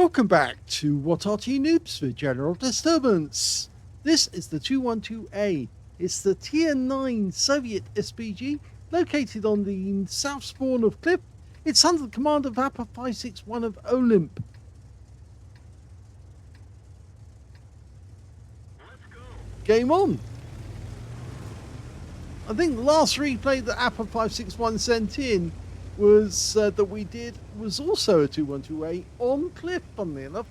Welcome back to What Arty Noobs for General Disturbance. This is the 212A. It's the Tier 9 Soviet SPG located on the south spawn of Cliff. It's under the command of Appa561 of OLIMP. Game on. I think the last replay that Appa561 sent in was that we did was also a 212A on Cliff, funnily enough,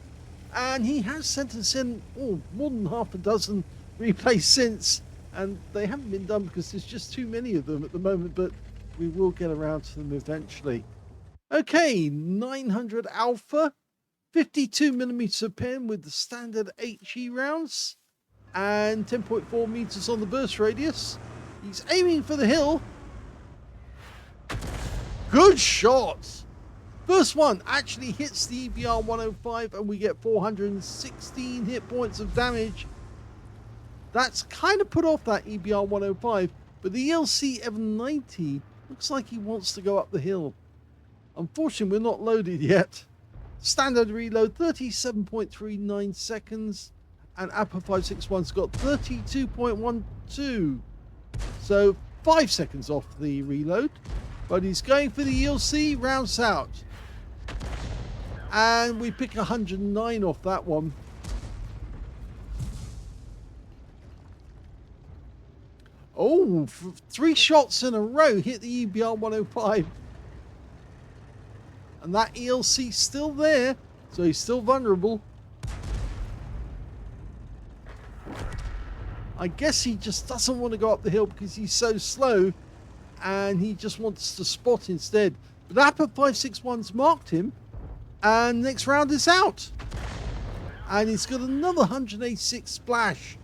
and he has sent us in more than half a dozen replays since, and they haven't been done because there's just too many of them at the moment, but we will get around to them eventually. Okay, 900 Alpha, 52mm pen with the standard HE rounds and 10.4 meters on the burst radius. He's aiming for the hill. Good shot! First one actually hits the EBR 105 and we get 416 hit points of damage. That's kind of put off that EBR 105, but the ELC 790 looks like he wants to go up the hill. Unfortunately, we're not loaded yet. Standard reload 37.39 seconds and Appa561's got 32.12. So 5 seconds off the reload. But he's going for the ELC, rounds out. And we pick 109 off that one. Oh, 3 shots in a row hit the EBR 105. And that ELC's still there, so he's still vulnerable. I guess he just doesn't want to go up the hill because he's so slow. And he just wants to spot instead. But Appa561's marked him. And next round is out. And he's got another 186 splash.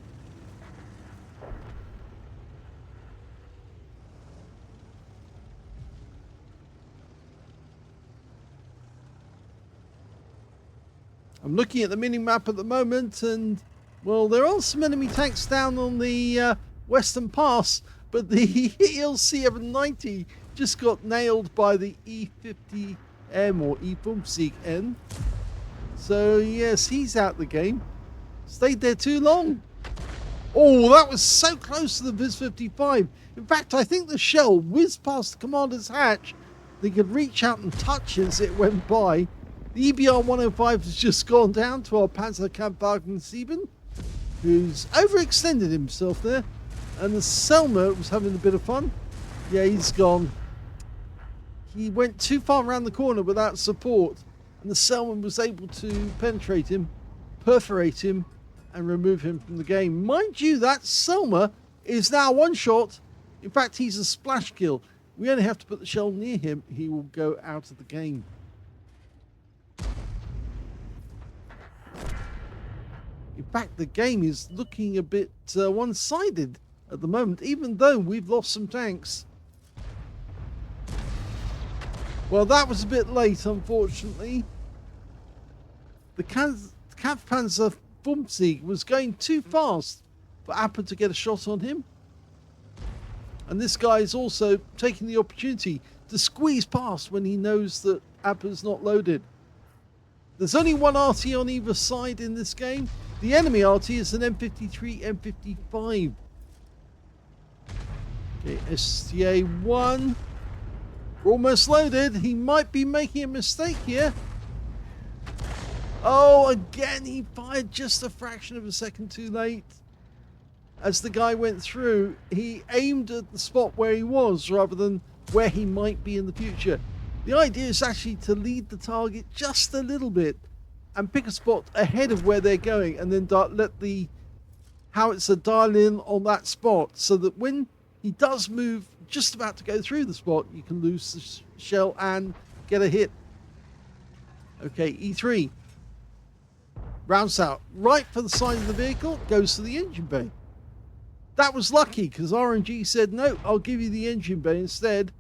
I'm looking at the mini-map at the moment. And, well, there are some enemy tanks down on the Western Pass. But the ELC 790 just got nailed by the E50M or E50N. So yes, he's out the game. Stayed there too long. Oh, that was so close to the Viz 55. In fact, I think the shell whizzed past the commander's hatch. They could reach out and touch as it went by. The EBR 105 has just gone down to our Panzerkampfwagen 7, who's overextended himself there. And the Selma was having a bit of fun. Yeah, he's gone. He went too far around the corner without support. And the Selma was able to penetrate him, perforate him, and remove him from the game. Mind you, that Selma is now one shot. In fact, he's a splash kill. We only have to put the shell near him. He will go out of the game. In fact, the game is looking a bit one-sided at the moment, even though we've lost some tanks. Well, that was a bit late, unfortunately. The Kampfpanzer Bumsieg was going too fast for Appa to get a shot on him. And this guy is also taking the opportunity to squeeze past when he knows that Appa's not loaded. There's only one Arty on either side in this game. The enemy Arty is an M53, M55. Okay, STA1. We're almost loaded. He might be making a mistake here. Oh, again, he fired just a fraction of a second too late. As the guy went through, he aimed at the spot where he was rather than where he might be in the future. The idea is actually to lead the target just a little bit and pick a spot ahead of where they're going and then let the howitzer dial in on that spot so that when he does move just about to go through the spot, you can lose the shell and get a hit. Okay, E3. Rounds out. Right for the side of the vehicle, goes to the engine bay. That was lucky because RNG said, no, I'll give you the engine bay instead.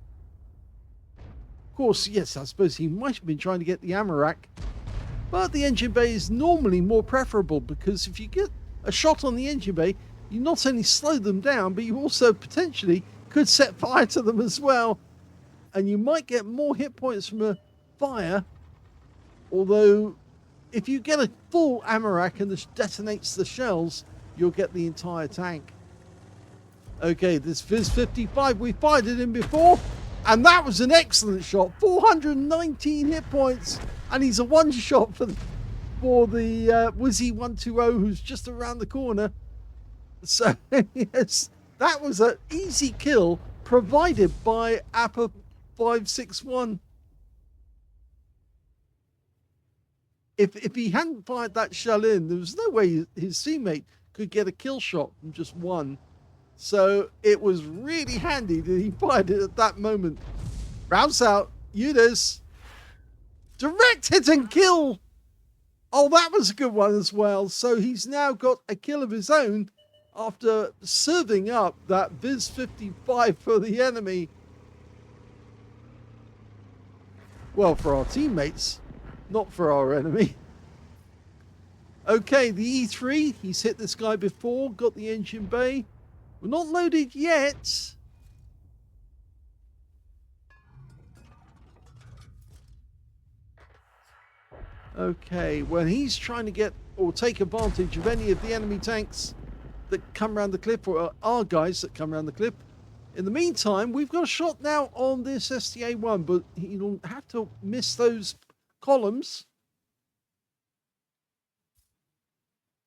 Of course, yes, I suppose he might have been trying to get the ammo rack. But the engine bay is normally more preferable because if you get a shot on the engine bay, you not only slow them down, but you also potentially could set fire to them as well. And you might get more hit points from a fire, although if you get a full ammo rack and this detonates the shells, you'll get the entire tank. Okay, this Viz-55, we fired it in before, and that was an excellent shot. 419 hit points, and he's a one-shot for the Wizzy 120, who's just around the corner. So, yes, that was an easy kill provided by Appa561. If he hadn't fired that shell in, there was no way his teammate could get a kill shot from just one. So it was really handy that he fired it at that moment. Rounds out. Udas. Direct hit and kill. Oh, that was a good one as well. So he's now got a kill of his own after serving up that Viz-55 for the enemy. Well, for our teammates, not for our enemy. Okay, the E3, he's hit this guy before, got the engine bay. We're not loaded yet. Okay, when he's trying to get or take advantage of any of the enemy tanks that come around the cliff, or our guys that come around the cliff. In the meantime, we've got a shot now on this STA-1, but he'll have to miss those columns.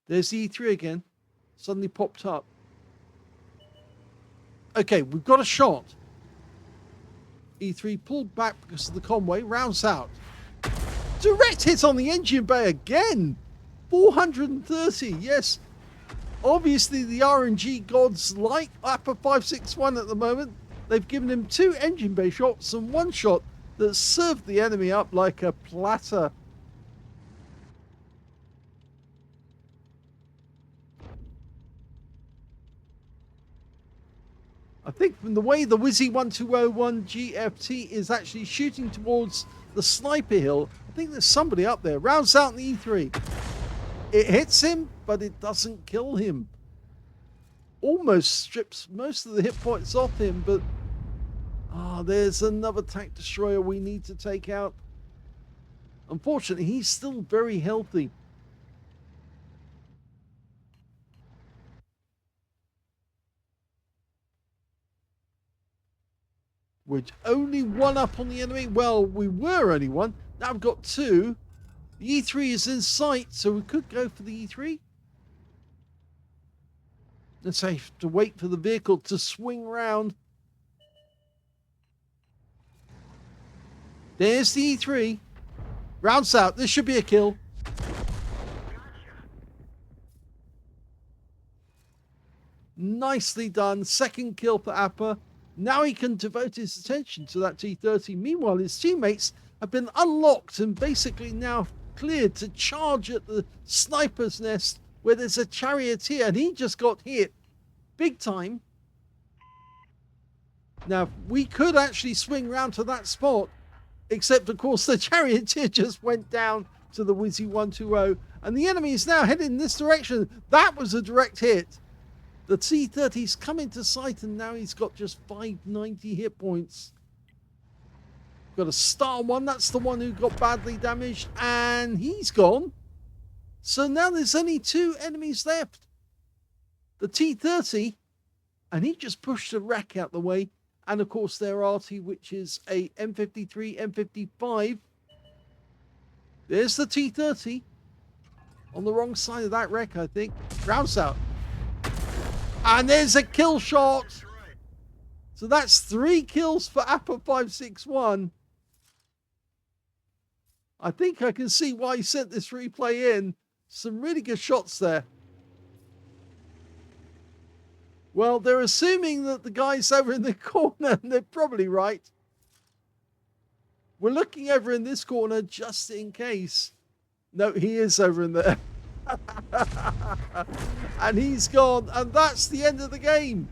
There's the E3 again. Suddenly popped up. Okay, we've got a shot. E3 pulled back because of the conway. Rounds out. Direct hit on the engine bay again. 430. Yes. Obviously, the RNG gods like Appa561 at the moment. They've given him 2 engine bay shots and 1 shot that served the enemy up like a platter. I think from the way the Wizzy 1201 GFT is actually shooting towards the sniper hill, I think there's somebody up there. Rounds out in the E3. It hits him, but it doesn't kill him. Almost strips most of the hit points off him, but there's another tank destroyer we need to take out. Unfortunately, he's still very healthy. We're only 1 up on the enemy. Well, we were only 1. Now we've got 2. The E3 is in sight, so we could go for the E3. Let's have to wait for the vehicle to swing round. There's the E3. Rounds out. This should be a kill. Nicely done. Second kill for Appa. Now he can devote his attention to that T30. Meanwhile, his teammates have been unlocked and basically now cleared to charge at the sniper's nest where there's a charioteer, and he just got hit big time. Now, we could actually swing round to that spot, except, of course, the charioteer just went down to the Wizzy 120, and the enemy is now heading in this direction. That was a direct hit. The T-30's come into sight, and now he's got just 590 hit points. Got a star one. That's the one who got badly damaged, and he's gone. So now there's only 2 enemies left. The T-30, and he just pushed a wreck out the way. And, of course, their Arty, which is a M53, M55. There's the T-30. On the wrong side of that wreck, I think. Rounds out. And there's a kill shot. So that's 3 kills for Appa561. I think I can see why he sent this replay in. Some really good shots there. Well, they're assuming that the guy's over in the corner, and they're probably right. We're looking over in this corner just in case. No, he is over in there. And he's gone, and that's the end of the game.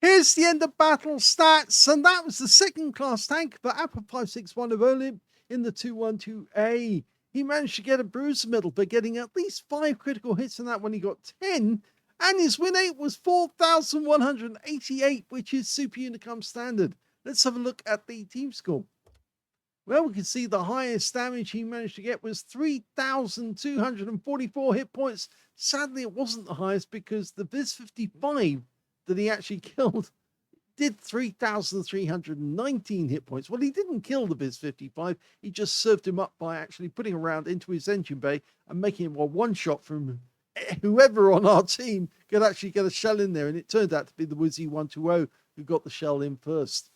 Here's the end of battle stats, and that was the second class tank for Appa561 of OLIMP in the 212A. He managed to get a bruiser medal by getting at least 5 critical hits in that when he got 10, and his win rate was 4,188, which is Super Unicum standard. Let's have a look at the team score. Well, we can see the highest damage he managed to get was 3,244 hit points. Sadly, it wasn't the highest because the Viz-55 that he actually killed did 3,319 hit points. Well, he didn't kill the Viz-55. He just served him up by actually putting a round into his engine bay and making him a one-shot from whoever on our team could actually get a shell in there. And it turned out to be the Wizzy120 who got the shell in first.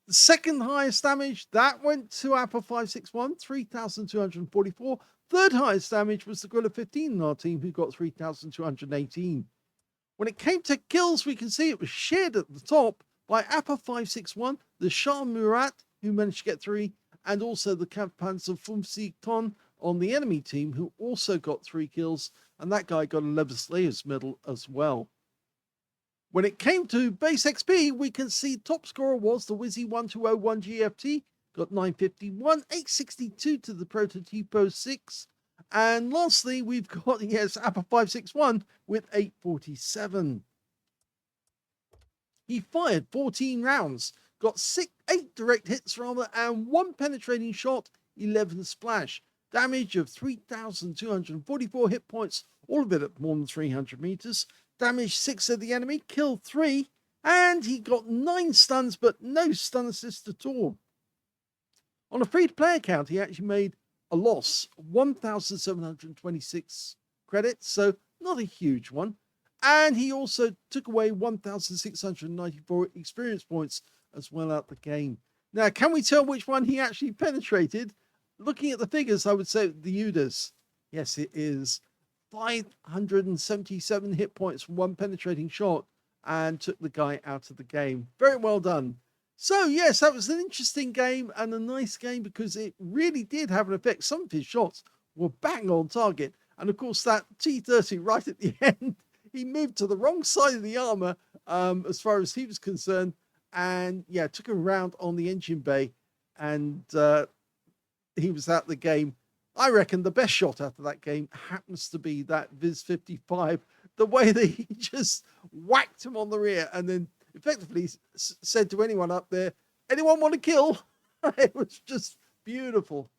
The second highest damage, that went to Appa561, 3,244. Third highest damage was the Gorilla 15 in our team, who got 3,218. When it came to kills, we can see it was shared at the top by Appa561, the Shah Murat, who managed to get 3, and also the Kampfpanzer 561 on the enemy team, who also got 3 kills, and that guy got a Leather Slayer's medal as well. When it came to base XP, we can see top scorer was the Wizzy1201 GFT, got 951, 862 to the Prototypo 6. And lastly, we've got, yes, Appa561 with 847. He fired 14 rounds, got 8 direct hits rather, and 1 penetrating shot, 11 splash. Damage of 3,244 hit points, all of it at more than 300 meters. Damaged 6 of the enemy, killed 3, and he got 9 stuns, but no stun assist at all. On a free-to-play account, he actually made a loss, 1,726 credits, so not a huge one. And he also took away 1,694 experience points as well out the game. Now, can we tell which one he actually penetrated? Looking at the figures, I would say the Udas. Yes, it is 577 hit points from 1 penetrating shot and took the guy out of the game. Very well done. So yes, that was an interesting game and a nice game because it really did have an effect. Some of his shots were bang on target. And of course that T-30 right at the end, he moved to the wrong side of the armor as far as he was concerned. And yeah, took him around on the engine bay and he was out the game. I reckon the best shot out of that game happens to be that Viz-55, the way that he just whacked him on the rear and then effectively said to anyone up there, anyone want to kill? It was just beautiful.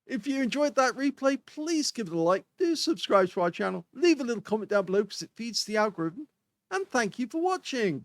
If you enjoyed that replay, please give it a like, do subscribe to our channel, leave a little comment down below because it feeds the algorithm, and thank you for watching.